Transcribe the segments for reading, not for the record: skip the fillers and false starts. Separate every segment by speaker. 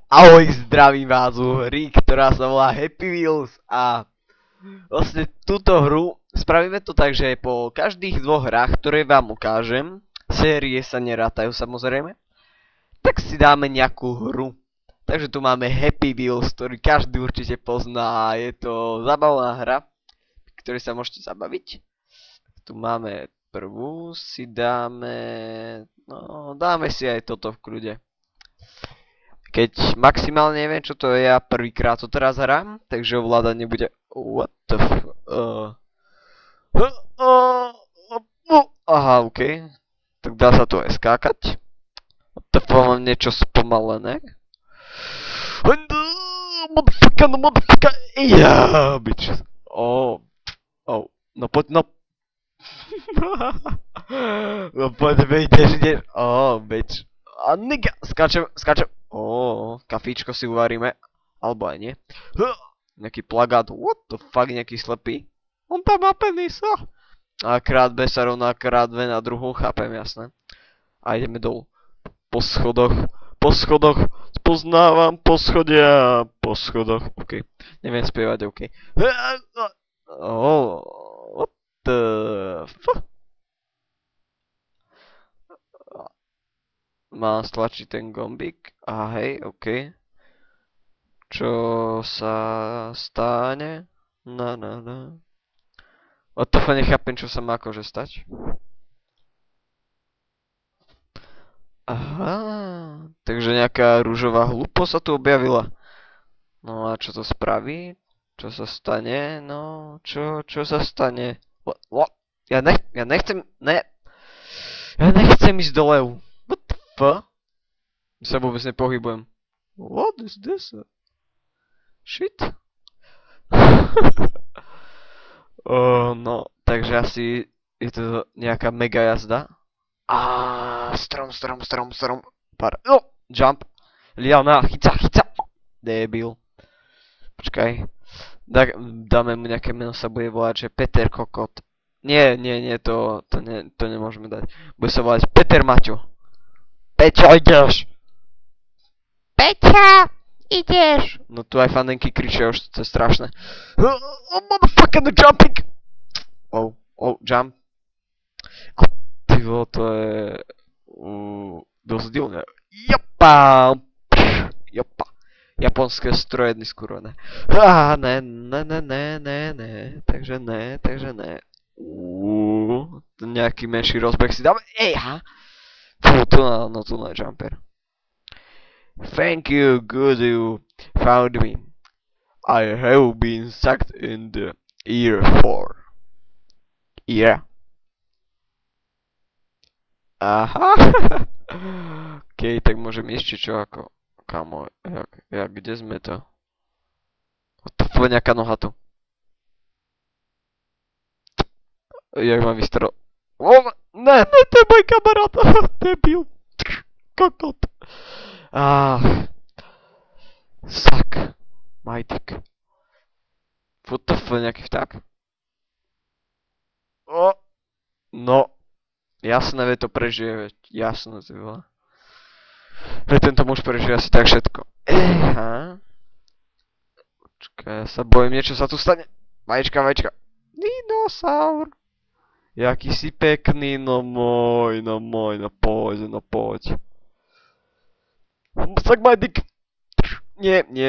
Speaker 1: Ahoj, zdravím vás u hry, ktorá sa volá Happy Wheels a vlastne túto hru spravíme to tak, že po každých dvoch hrách, ktoré vám ukážem, série sa nerátajú samozrejme, tak si dáme nejakú hru. Takže tu máme Happy Wheels, ktorý každý určite pozná a je to zábavná hra, ktorej sa môžete zabaviť. Tu máme prvú, si dáme, no dáme si aj toto v kľude. Keď maximálne neviem, čo to je, ja prvýkrát to teraz hrám, takže ovládanie bude... What the f... Aha, okej. Tak dá sa to aj skákať. What the f... mám niečo spomalené. Motherfucker, no motherfucker... Ja, bitch. No poď, no... No poď, ideš. Bitch. A nigga, skáčem. Kafíčko si uvaríme. Alebo aj nie. Nejaký plagát. What the fuck, nejaký slepý. On tam má penis. A krát B sa rovná krát V na druhú, chápem, jasné. A ideme dolu. Po schodoch. Spoznávam po schodoch. OK. Neviem spievať, OK. What the fuck? Mám stlačiť ten gombík. A hej, OK. Čo sa stane? No. What the fuck, nechápem, čo sa má akože stať. Aha, takže nejaká rúžová hlúposť sa tu objavila. No a čo to spraví? Čo sa stane? No, čo sa stane? Ja nechcem ísť dole. What the fuck? Sa vôbec nepohybujem. What is this? Shit? No, takže asi je to nejaká mega jazda. Strom. Jump. Liana, chyca. Debil. Počkaj. Dáme mu nejaké meno, sa bude volať, že Peter Kokot. Nie, to nemôžeme dať. Bude sa volať Peter Maťo. Peťo, ideš! Peťa, ideš! No tu aj fanenky kričia, už to je strašné. Motherfucker, no jumping! Jump. Tyvo, to je... dosť divné. Jopa! Japonské strojedny skurvené. Ne. Takže ne. Nejaký menší rozbeh si dáme. Tu na jumper. Thank you, good you found me. I have been sucked in the ear for. Yeah. Aha. OK, tak môžem ešte čo ako. Kamo, kde sme to? To je nejaká noha tu. Jak mám vystro... Ne, to je môj kamarát. Debil. Kokot. Suck. My dick. What the fuck, nejaký vták? No. Jasné, veď to prežije, veď. Jasné, ty vole. Veď tento muž prežije asi tak všetko. Počkaj, ja sa bojím, niečo sa tu stane. Vajíčka. Dinosaur. Jaký si pekný, no môj, no poď. Suck my dick. Nie. Ne.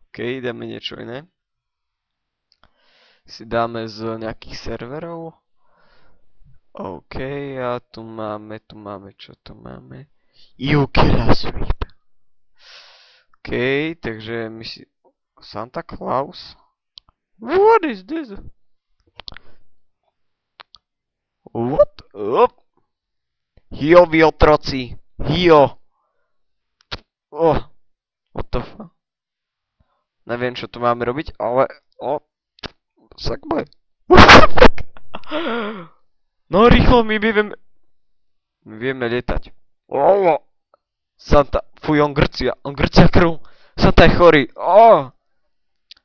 Speaker 1: OK, ideme niečo iné. Si dáme z nejakých serverov. OK, a tu máme, čo tu máme? You kill us, reap. OK, takže my si... Santa Claus? What is this? What? Hiovi otroci. What the fuck? Neviem, čo tu máme robiť, ale... Sakbaj. No rýchlo, my vieme lietať. Santa, fuj, on grcia krv. Santa je chorý.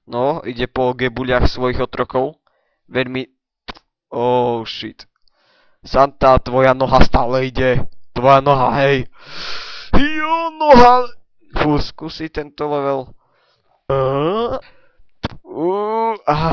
Speaker 1: No, ide po gebuľach svojich otrokov. Veľmi... Oh shit. Santa, tvoja noha stále ide. Tvoja noha, hej. Jo, noha. Fú, skúsi tento level. Aha.